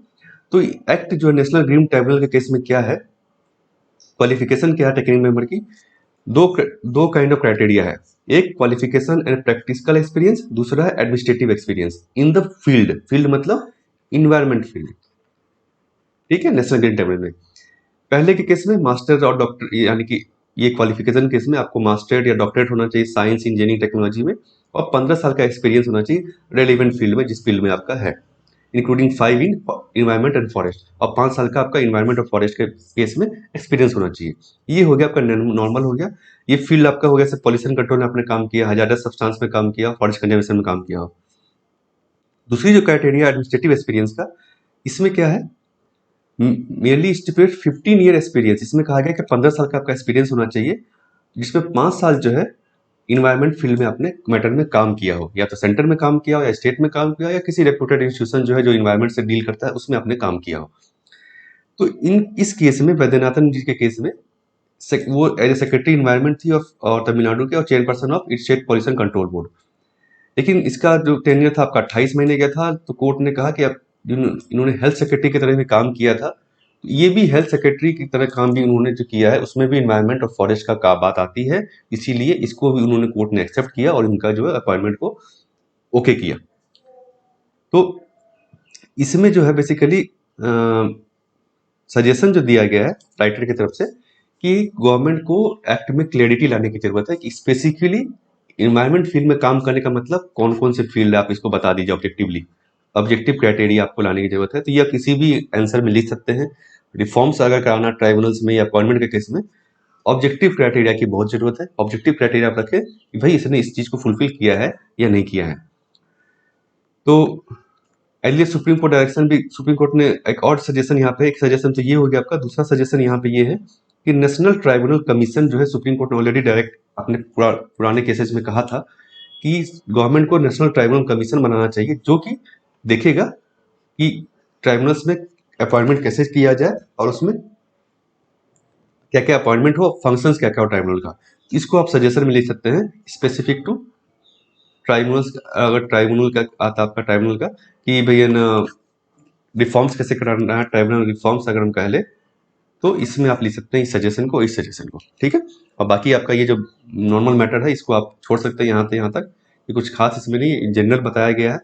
तो एक्ट जो है नेशनल ग्रीन ट्राइब्यूनल के केस में क्या है, क्वालिफिकेशन क्या है टेक्निकल मेंबर की, दो काइंड ऑफ क्राइटेरिया है, एक क्वालिफिकेशन एंड प्रैक्टिकल एक्सपीरियंस, दूसरा है administrative experience in the field, field मतलब इन्वायरमेंट फील्ड। ठीक है, नेशनल ग्रीन ट्राइब्यूनल में पहले के केस में मास्टर और डॉक्टर, यानी कि ये क्वालिफिकेशन केस में आपको मास्टर या डॉक्टरेट होना चाहिए साइंस इंजीनियरिंग टेक्नोलॉजी में, और 15 साल का एक्सपीरियंस होना चाहिए रेलिवेंट फील्ड में, जिस फील्ड में आपका है, including 5 in environment and forest, और 5 साल का आपका इन्वायरमेंट और फॉरेस्ट के केस में एक्सपीरियंस होना चाहिए। ये हो गया आपका नॉर्मल हो गया। ये फील्ड आपका हो गया, जैसे पॉल्यूशन कंट्रोल में आपने काम किया, हजारस सब्सटेंस में काम किया, फॉरेस्ट कंजर्वेशन में काम किया हो। दूसरी जो क्राइटेरिया एडमिनिस्ट्रेटिव एक्सपीरियंस का, इसमें क्या है, मेनली स्टिपुलेट 15 ईयर एक्सपीरियंस। इसमें कहा गया कि 15 साल का आपका एक्सपीरियंस होना चाहिए, जिसमें 5 साल जो है इन्वायरमेंट फील्ड में आपने मैटर में काम किया हो, या तो सेंटर में काम किया हो, या स्टेट में काम किया हो, या किसी रेप्यूटेड इंस्टीट्यूशन जो है जो इन्वायरमेंट से डील करता है उसमें आपने काम किया हो। तो इस केस में वैद्यनाथन जी के केस में वो एज ए सेक्रेटरी इन्वायरमेंट थी और तमिलनाडु के, और chairperson of state pollution control board. लेकिन इसका जो टेन्योर था आपका 28 महीने का था, तो कोर्ट ने कहा कि अब इन्होंने हेल्थ सेक्रेटरी की तरह भी काम किया था, तो ये भी हेल्थ सेक्रेटरी की तरह काम भी उन्होंने जो किया है उसमें भी इन्वायरमेंट और फॉरेस्ट का बात आती है, इसीलिए इसको भी उन्होंने कोर्ट ने एक्सेप्ट किया और इनका जो है अपॉइंटमेंट को ओके किया। तो इसमें जो है बेसिकली सजेशन जो दिया गया है राइटर की तरफ से कि गवर्नमेंट को एक्ट में क्लैरिटी लाने की जरूरत है कि स्पेसिफिकली इन्वायरमेंट फील्ड में काम करने का मतलब कौन कौन से फील्ड है, आप इसको बता दीजिए ऑब्जेक्टिवली। ऑब्जेक्टिव क्राइटेरिया आपको लाने की जरूरत है, तो यह किसी भी आंसर में लिख सकते हैं। रिफॉर्म्स अगर कराना ट्राइब्यूनल्स में या अपॉइंटमेंट के केस में ऑब्जेक्टिव क्राइटेरिया की बहुत जरूरत है। ऑब्जेक्टिव क्राइटेरिया आप रखें कि भाई इसने इस चीज को फुलफिल किया है या नहीं किया है। तो एलियट सुप्रीम कोर्ट डायरेक्शन भी, सुप्रीम कोर्ट ने एक और सजेशन यहाँ पे, एक सजेशन तो ये हो गया आपका, दूसरा सजेशन यहाँ पे ये है कि नेशनल ट्राइब्यूनल कमीशन जो है, सुप्रीम कोर्ट ने ऑलरेडी डायरेक्ट अपने पुराने केसेस में कहा था कि गवर्नमेंट को नेशनल ट्राइब्यूनल कमीशन बनाना चाहिए जो कि देखेगा कि ट्राइब्यूनल्स में अपॉइंटमेंट कैसे किया जाए और उसमें क्या क्या अपॉइंटमेंट हो, फंक्शंस क्या क्या हो ट्राइब्यूनल का। इसको आप सजेशन में लिख सकते हैं स्पेसिफिक टू ट्राइब्यूनल्स। अगर ट्राइब्यूनल का आता आपका ट्राइब्यूनल का कि भैया ना रिफॉर्म्स कैसे कराना है, ट्राइब्यूनल रिफॉर्म्स अगर हम कह ले तो इसमें आप लिख सकते हैं इस सजेशन को, इस सजेशन को, ठीक है। और बाकी आपका ये जो नॉर्मल मैटर है इसको आप छोड़ सकते हैं यहाँ से यहाँ तक, ये कुछ खास इसमें नहीं, जनरल बताया गया है।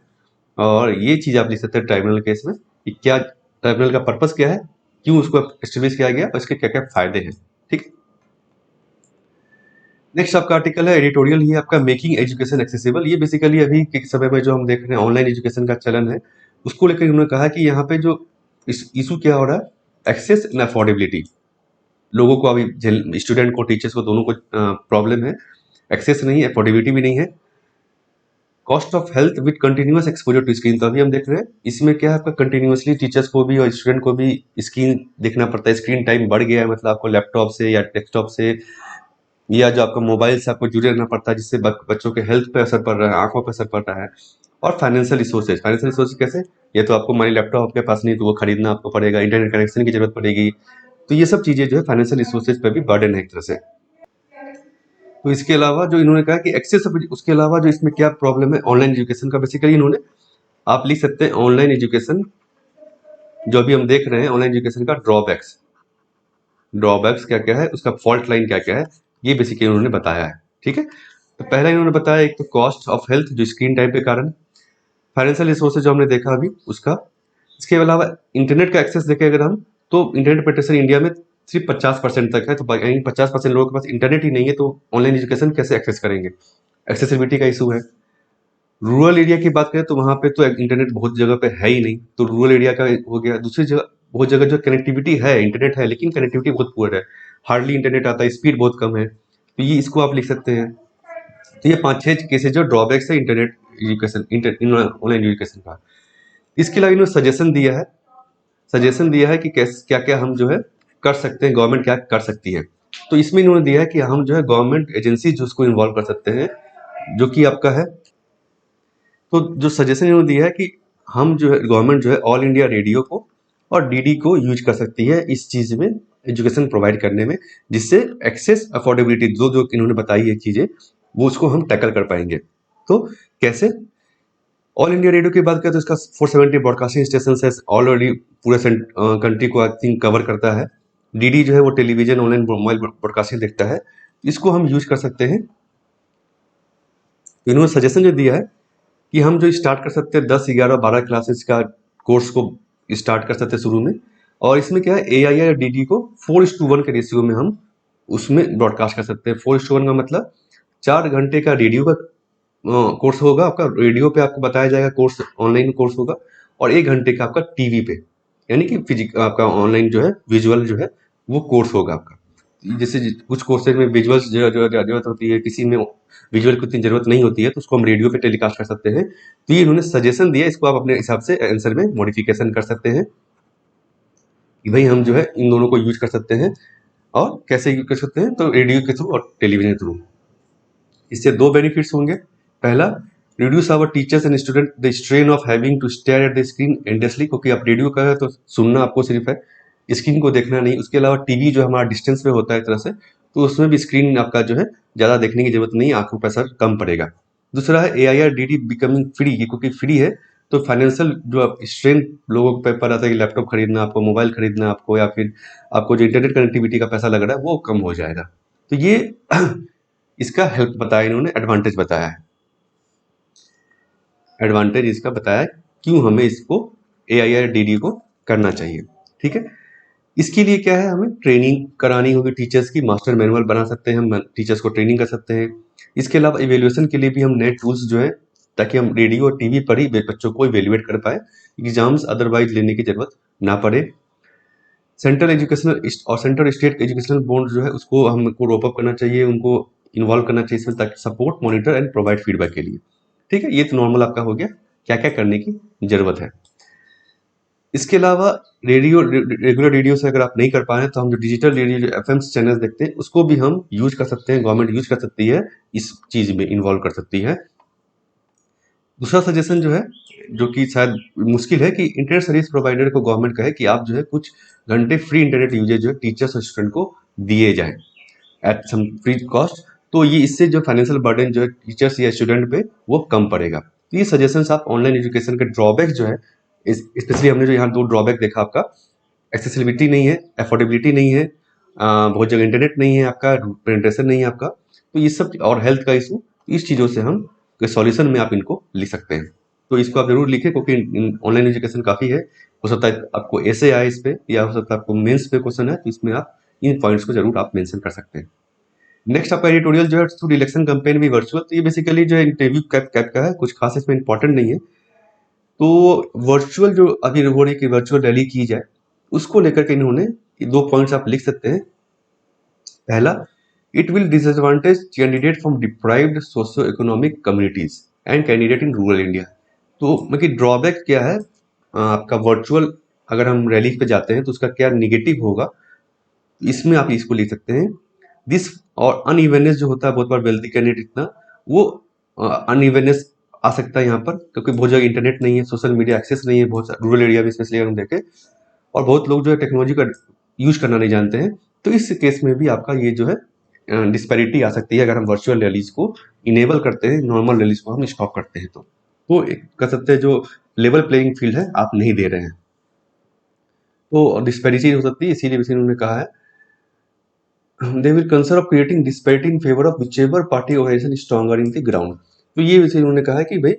और ये चीज़ आप लिख सकते हैं ट्राइब्यूनल केस में कि क्या ट्राइब्यूनल का पर्पस क्या है, क्यों उसको एस्टेब्लिश किया गया और इसके क्या क्या फायदे हैं, ठीक है। नेक्स्ट आपका आर्टिकल है एडिटोरियल ही आपका मेकिंग एजुकेशन एक्सेसिबल। ये बेसिकली अभी के समय में जो हम देख रहे हैं ऑनलाइन एजुकेशन का चलन है, उसको लेकर उन्होंने कहा कि यहाँ पे जो इशू क्या हो रहा है, एक्सेस एंड अफोर्डेबिलिटी। लोगों को अभी स्टूडेंट को, टीचर्स को, दोनों को प्रॉब्लम है, एक्सेस नहीं है, अफोर्डेबिलिटी भी नहीं है। Cost of health with continuous exposure to screen, तो अभी हम देख रहे हैं इसमें क्या है आपका कंटिन्यूअसली टीचर्स को भी और स्टूडेंट को भी स्क्रीन देखना पड़ता है। स्क्रीन टाइम बढ़ गया है, मतलब आपको लैपटॉप से या डेस्कटॉप से या जो आपका मोबाइल से आपको जुड़े रहना पड़ता है, जिससे बच्चों के हेल्थ पे असर पड़ रहा है, आंखों पे असर पड़ रहा है। और फाइनेंशियल रिसोर्सेज, फाइनेंशियल रिसोर्सेज कैसे, ये तो आपको मान लैपटॉप आपके पास नहीं तो वो खरीदना आपको पड़ेगा, इंटरनेट कनेक्शन की जरूरत पड़ेगी, तो ये सब चीजें जो है फाइनेंशियल रिसोर्सेज पे भी बर्डन है एक तरह से। तो इसके अलावा जो इन्होंने कहा कि एक्सेस, उसके अलावा जो इसमें क्या प्रॉब्लम है ऑनलाइन एजुकेशन का, बेसिकली इन्होंने आप लिख सकते हैं ऑनलाइन एजुकेशन जो अभी हम देख रहे हैं ऑनलाइन एजुकेशन का ड्रॉबैक्स, ड्रॉबैक्स क्या क्या है, उसका फॉल्ट लाइन क्या क्या है, ये बेसिकली उन्होंने बताया है, ठीक है। तो पहला इन्होंने बताया एक तो कॉस्ट ऑफ हेल्थ जो स्क्रीन टाइम के कारण, फाइनेंशियल रिसोर्सेज जो हमने देखा अभी उसका, इसके अलावा इंटरनेट का एक्सेस देखें अगर हम, तो इंटरनेट पेनिट्रेशन इंडिया में सिर्फ 50% तक है, तो 50% लोगों के पास इंटरनेट ही नहीं है, तो ऑनलाइन एजुकेशन कैसे एक्सेस करेंगे, एक्सेसिबिलिटी का इशू है। रूरल एरिया की बात करें तो वहाँ पे तो इंटरनेट बहुत जगह पे है ही नहीं, तो रूरल एरिया का हो गया। दूसरी जगह बहुत जगह जो कनेक्टिविटी है, इंटरनेट है लेकिन कनेक्टिविटी बहुत पुअर है, हार्डली इंटरनेट आता है, स्पीड बहुत कम है, तो ये इसको आप लिख सकते हैं। तो ये 5-6 केसेज जो ड्रॉबैक्स है इंटरनेट एजुकेशन, ऑनलाइन एजुकेशन का। इसके अलावा इन्होंने सजेशन दिया है, सजेशन दिया है कि क्या क्या हम जो है कर सकते हैं, गवर्नमेंट क्या कर सकती है। तो इसमें इन्होंने दिया है कि हम जो है गवर्नमेंट एजेंसी जो उसको इन्वॉल्व कर सकते हैं, जो कि आपका है। तो जो सजेशन इन्होंने दिया है कि हम जो है गवर्नमेंट जो है ऑल इंडिया रेडियो को और डीडी को यूज कर सकती है इस चीज़ में, एजुकेशन प्रोवाइड करने में, जिससे एक्सेस अफोर्डेबिलिटी जो जो इन्होंने बताई है चीज़ें, वो उसको हम टैकल कर पाएंगे। तो कैसे, ऑल इंडिया रेडियो की बात करें तो इसका 470 ब्रॉडकास्टिंग स्टेशन है, ऑलरेडी पूरे कंट्री को आई थिंक कवर करता है। डीडी जो है वो टेलीविजन ऑनलाइन मोबाइल ब्रॉडकास्टिंग देखता है, इसको हम यूज कर सकते हैं। तो इन्होंने सजेशन जो दिया है कि हम जो स्टार्ट कर सकते हैं 10, 11, 12 क्लासेस का कोर्स को स्टार्ट कर सकते हैं शुरू में, और इसमें क्या है एआई या डीडी को 4:1 के रेशियो में हम उसमें ब्रॉडकास्ट कर सकते हैं। 4:1 का मतलब 4 घंटे का रेडियो का कोर्स होगा आपका, रेडियो पे आपको बताया जाएगा कोर्स, ऑनलाइन कोर्स होगा, और 1 घंटे का आपका टीवी पे, यानी कि आपका ऑनलाइन जो है विजुअल जो है वो कोर्स होगा आपका। जैसे कुछ कोर्सेज में विजुअल्स जरूरत होती है, किसी में विजुअल की उतनी जरूरत नहीं होती है, तो उसको हम रेडियो पे टेलीकास्ट कर सकते हैं। तो ये इन्होंने सजेशन दिया, इसको आप अपने हिसाब से आंसर में मॉडिफिकेशन कर सकते हैं कि भाई हम जो है इन दोनों को यूज कर सकते हैं, और कैसे यूज कर सकते हैं, तो रेडियो के थ्रू और टेलीविजन के थ्रू। इससे 2 बेनिफिट्स होंगे। पहला, reduce our teachers and student the strain of having to stare at the screen endlessly, क्योंकि आप रेडियो का है तो सुनना आपको सिर्फ है, स्क्रीन को देखना नहीं। उसके अलावा टीवी जो हमारा डिस्टेंस में होता है एक तरह से, तो उसमें भी स्क्रीन आपका जो है ज़्यादा देखने की जरूरत नहीं, आंखों पर असर कम पड़ेगा। दूसरा है AIRDD बिकमिंग फ्री, ये क्योंकि फ्री है तो फाइनेंशियल जो आप स्ट्रेन लोगों के पर आता है कि लैपटॉप खरीदना आपको, मोबाइल खरीदना आपको, या फिर आपको जो इंटरनेट कनेक्टिविटी का पैसा लग रहा है वो कम हो जाएगा। तो ये इसका हेल्प बताया इन्होंने, एडवांटेज बताया है, एडवांटेज इसका बताया है क्यों हमें इसको AIRDD को करना चाहिए। ठीक है, इसके लिए क्या है, हमें ट्रेनिंग करानी होगी टीचर्स की, मास्टर मैनुअल बना सकते हैं हम, टीचर्स को ट्रेनिंग कर सकते हैं। इसके अलावा इवेल्युएशन के लिए भी हम नए टूल्स जो है, ताकि हम रेडियो और टीवी पर ही बच्चों को इवेल्युएट कर पाए, एग्जाम्स अदरवाइज लेने की जरूरत ना पड़े। सेंट्रल एजुकेशनल और सेंट्रल स्टेट एजुकेशनल बोर्ड जो है उसको हमको रोप अप करना चाहिए, उनको इन्वॉल्व करना चाहिए इसमें, ताकि support, monitor and provide feedback के लिए। ठीक है, ये तो नॉर्मल आपका हो गया क्या क्या करने की जरूरत है। इसके अलावा रेडियो, रेगुलर रेडियो से अगर आप नहीं कर पा रहे हैं तो हम जो डिजिटल रेडियो, जो FM चैनल देखते हैं उसको भी हम यूज कर सकते हैं, गवर्नमेंट यूज कर सकती है, इस चीज में इन्वॉल्व कर सकती है। दूसरा सजेशन जो है, जो कि शायद मुश्किल है, कि इंटरनेट सर्विस प्रोवाइडर को गवर्नमेंट कहे कि आप जो है कुछ घंटे फ्री इंटरनेट यूजेज जो है टीचर्स और स्टूडेंट को दिए जाए एट सम फ्री कॉस्ट। तो ये इससे जो फाइनेंशियल बर्डन जो है टीचर्स या स्टूडेंट पे वो कम पड़ेगा। तो ये सजेशंस आप ऑनलाइन एजुकेशन के ड्रॉबैक जो है, स्पेशली हमने जो यहाँ 2 ड्रॉबैक देखा आपका, एक्सेसिबिलिटी नहीं है, अफोर्डेबिलिटी नहीं है, बहुत जगह इंटरनेट नहीं है आपका, पेनिट्रेशन नहीं है आपका, तो ये सब, और हेल्थ का इशू, इस चीज़ों से हम सॉल्यूशन में आप इनको लिख सकते हैं। तो इसको आप जरूर लिखें, क्योंकि ऑनलाइन एजुकेशन काफ़ी है, हो सकता है आपको ऐसे आए इस पे, या हो सकता है आपको मेंस पे क्वेश्चन है, तो इसमें आप इन पॉइंट्स को जरूर आप मेंशन कर सकते हैं। नेक्स्ट आपका एडिटोरियल जो है, थ्रू इलेक्शन कैंपेन भी वर्चुअल, तो ये बेसिकली जो है इंटरव्यू कैप का है, कुछ खास इसमें इंपॉर्टेंट नहीं है। तो वर्चुअल जो अभी हो रही है कि वर्चुअल रैली की जाए, उसको लेकर के इन्होंने 2 पॉइंट्स आप लिख सकते हैं। पहला, it will disadvantage candidate from deprived socio economic communities and candidate in rural India. तो मतलब ड्रॉबैक क्या है, आपका वर्चुअल अगर हम रैली पे जाते हैं तो उसका क्या निगेटिव होगा, इसमें आप इसको लिख सकते हैं। दिस और अनइवननेस जो होता है, बहुत बार वेल्दी कैंडिडेट इतना वो अनइवननेस आ सकता है यहाँ पर, क्योंकि बहुत जगह इंटरनेट नहीं है, सोशल मीडिया एक्सेस नहीं है, बहुत रूरल एरिया में स्पेशली अगर हम देखें, और बहुत लोग जो है टेक्नोलॉजी का यूज करना नहीं जानते हैं। तो इस केस में भी आपका ये जो है डिस्पैरिटी आ सकती है, अगर हम वर्चुअल रैलीज को इनेबल करते हैं, नॉर्मल रैलीज को हम स्टॉप करते हैं, तो एक कह सकते हैं जो लेवल प्लेइंग फील्ड है आप नहीं दे रहे हैं, तो डिस्पैरिटी हो सकती है। इसीलिए उन्होंने कहा है they will consider of creating disparity in favor of whichever party organization is stronger in the ground। तो ये विषय उन्होंने कहा है कि भाई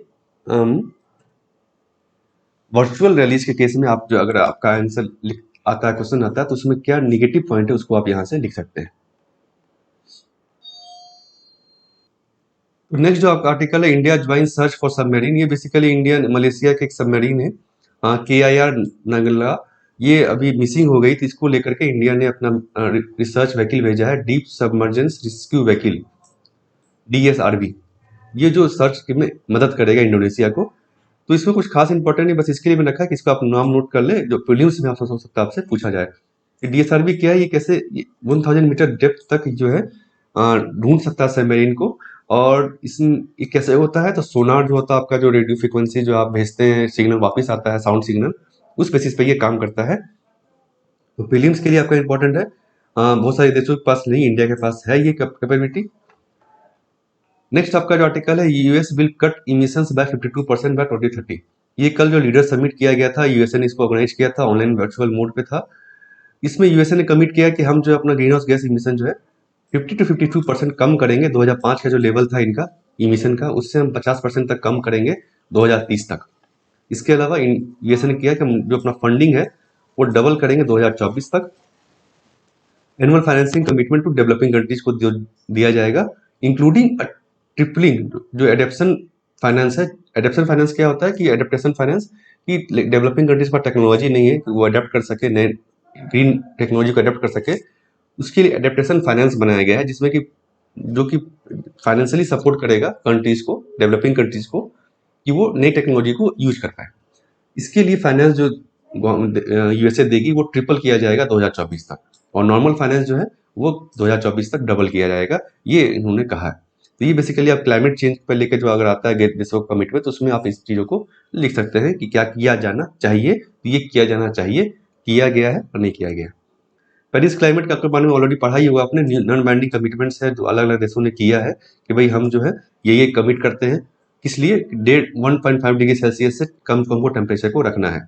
वर्चुअल रैलीज के केस में आप जो, अगर आपका आंसर आता है, क्वेश्चन आता है, तो उसमें क्या निगेटिव पॉइंट है उसको आप यहाँ से लिख सकते हैं। तो नेक्स्ट जो आपका आर्टिकल है, India join search for submarine, ये बेसिकली इंडिया मलेशिया के एक सबमरीन है, KIR नगला, ये अभी मिसिंग हो गई थी, इसको लेकर के इंडिया ने अपना रिसर्च व्हीकल भेजा है, deep submergence rescue vehicle, DSRV। ये जो सर्च में मदद करेगा इंडोनेशिया को। तो इसमें कुछ खास इंपॉर्टेंट नहीं, बस इसके लिए मैंने रखा है कि इसका आप नाम नोट कर ले, जो प्रीलिम्स में आप हो सकता है आपसे पूछा जाए। DSRV क्या है, ये कैसे 1000 मीटर डेप्थ तक जो है ढूंढ सकता है सबमरीन को, और इसमें ये कैसे होता है, तो सोनार जो होता है आपका, जो रेडियो फ्रिक्वेंसी जो आप भेजते हैं, सिग्नल वापस आता है, साउंड सिग्नल, उस बेसिस पे ये काम करता है। तो प्रीलिम्स के लिए आपका इंपॉर्टेंट है, बहुत सारे देशों के पास नहीं, इंडिया के पास है ये कैपेबिलिटी। नेक्स्ट आपका जो आर्टिकल है, US will cut emissions by 52% by 2030। ये कल जो लीडर समिट किया गया था, यूएसए ने इसको ऑर्गेनाइज किया था, ऑनलाइन वर्चुअल मोड पे था। इसमें यूएसए ने कमिट किया कि हम जो अपना ग्रीन हाउस गैस इमिशन जो है 50 to 52% कम करेंगे। 2005 का जो लेवल था इनका इमिशन का, उससे हम 50% तक कम करेंगे 2030 तक। इसके अलावा यूएसए ने किया कि हम जो अपना फंडिंग है वो डबल करेंगे 2024 तक। Annual financing commitment to developing countries को दिया जाएगा, इंक्लूडिंग ट्रिपलिंग जो एडेप्शन फाइनेंस है। एडेप्शन फाइनेंस क्या होता है, कि एडेप्टेशन फाइनेंस, कि डेवलपिंग कंट्रीज पर टेक्नोलॉजी नहीं है कि वो अडेप्ट कर सके, नए ग्रीन टेक्नोलॉजी को अडेप्ट कर सके, उसके लिए एडेप्टेशन फाइनेंस बनाया गया है, जिसमें कि जो कि फाइनेंशियली सपोर्ट करेगा कंट्रीज को, डेवलपिंग कंट्रीज को, कि वो नई टेक्नोलॉजी को यूज कर पाए। इसके लिए फाइनेंस जो यूएसए देगी वो ट्रिपल किया जाएगा 2024 तक, और नॉर्मल फाइनेंस जो है वो 2024 तक डबल किया जाएगा, ये इन्होंने कहा है। तो ये बेसिकली आप क्लाइमेट चेंज पर लेकर जो अगर आता है देशों का कमिटमेंट, तो उसमें आप इस चीज़ों को लिख सकते हैं कि क्या किया जाना चाहिए, तो ये किया जाना चाहिए, किया गया है और नहीं किया गया। पेरिस क्लाइमेट का आपके बारे में ऑलरेडी पढ़ा ही होगा आपने, नॉन बाइंडिंग कमिटमेंट्स है जो अलग अलग देशों ने किया है कि भाई हम जो है ये कमिट करते हैं, किस लिए 1.5 डिग्री सेल्सियस से कम को टेम्परेचर को रखना है।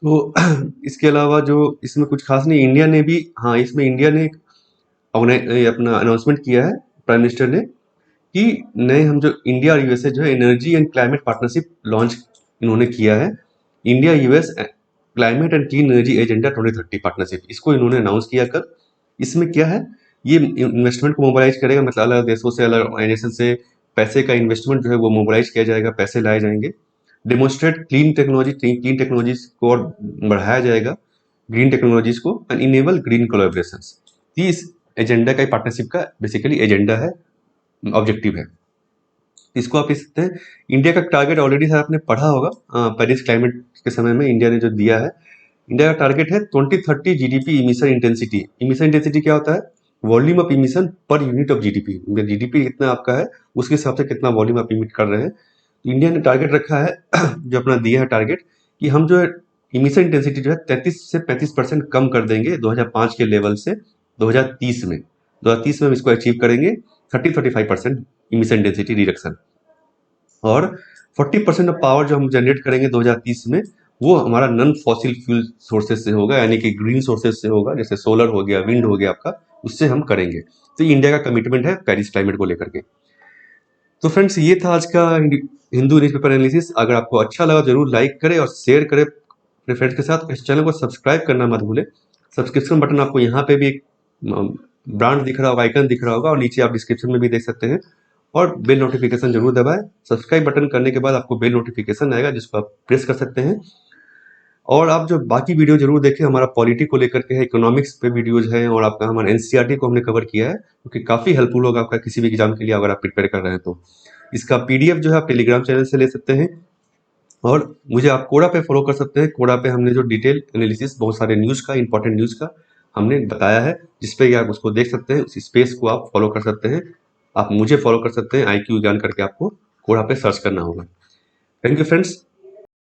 तो इसके अलावा जो इसमें कुछ खास नहीं, इंडिया ने भी, हाँ इसमें इंडिया ने अपना अनाउंसमेंट किया है प्राइम मिनिस्टर ने कि नए हम जो इंडिया और यूएसए जो है energy and climate partnership launch इन्होंने किया है, India US climate and clean energy agenda 2030 partnership, इसको इन्होंने अनाउंस किया कर। इसमें क्या है, ये इन्वेस्टमेंट को मोबिलाइज करेगा, मतलब अलग देशों से, अलग ऑर्गेनाइजेशन से पैसे का इन्वेस्टमेंट जो है वो मोबिलाइज किया जाएगा, पैसे लाए जाएंगे। डेमोन्स्ट्रेट क्लीन टेक्नोलॉजीज को और बढ़ाया जाएगा, ग्रीन टेक्नोलॉजीज को, एंड इनेबल ग्रीन कोलैबोरेशन। इस एजेंडा का, पार्टनरशिप का बेसिकली एजेंडा है, ऑब्जेक्टिव है। इसको आप सकते हैं, इंडिया का टारगेट ऑलरेडी सर आपने पढ़ा होगा, पेरिस क्लाइमेट के समय में इंडिया ने जो दिया है, इंडिया का टारगेट है 2030 GDP emission intensity. Emission intensity क्या होता है, volume of emission per unit of GDP, GDP कितना आपका है उसके हिसाब से कितना वॉल्यूम आप इमिट कर रहे हैं। तो इंडिया ने टारगेट रखा है जो अपना दिया है टारगेट, कि हम जो है इमिशन इंटेंसिटी जो है 33 से 35% कम कर देंगे 2005 के लेवल से 2030 में। 2030 में हम इसको अचीव करेंगे 30-35% इमिशन इंटेंसिटी रिडक्शन। और 40% ऑफ पावर जो हम जनरेट करेंगे 2030 में, वो हमारा नॉन फॉसिल फ्यूल सोर्सेज से होगा, यानी कि ग्रीन सोर्सेज से होगा, जैसे सोलर हो गया, विंड हो गया आपका, उससे हम करेंगे। तो ये इंडिया का कमिटमेंट है पेरिस क्लाइमेट को लेकर के। तो फ्रेंड्स ये था आज का हिंदू न्यूज़पेपर एनालिसिस। अगर आपको अच्छा लगा जरूर लाइक करें और शेयर करें अपने फ्रेंड्स के साथ। इस चैनल को सब्सक्राइब करना मत भूलें। सब्सक्रिप्शन बटन आपको यहाँ पे भी एक ब्रांड दिख रहा होगा, आइकन दिख रहा होगा, और नीचे आप डिस्क्रिप्शन में भी देख सकते हैं। और बेल नोटिफिकेशन जरूर दबाएं। सब्सक्राइब बटन करने के बाद आपको बेल नोटिफिकेशन आएगा, जिसको आप प्रेस कर सकते हैं। और आप जो बाकी वीडियो जरूर देखें, हमारा पॉलिटी को लेकर के है, इकोनॉमिक्स पे वीडियोज हैं, और आपका हमारा एनसीईआरटी को हमने कवर किया है, क्योंकि काफ़ी हेल्पफुल होगा आपका किसी भी एग्जाम के लिए अगर आप प्रिपेयर कर रहे हैं तो। इसका पीडीएफ जो है आप टेलीग्राम चैनल से ले सकते हैं, और मुझे आप कोडा पे फॉलो कर सकते हैं। कोडा पे हमने जो डिटेल एनालिसिस बहुत सारे न्यूज़ का, इंपॉर्टेंट न्यूज़ का हमने बताया है, जिसपे आप उसको देख सकते हैं। उस स्पेस को आप फॉलो कर सकते हैं। आप मुझे फॉलो कर सकते हैं, IQ ज्ञान करके आपको कोडा पे सर्च करना होगा। Thank you friends.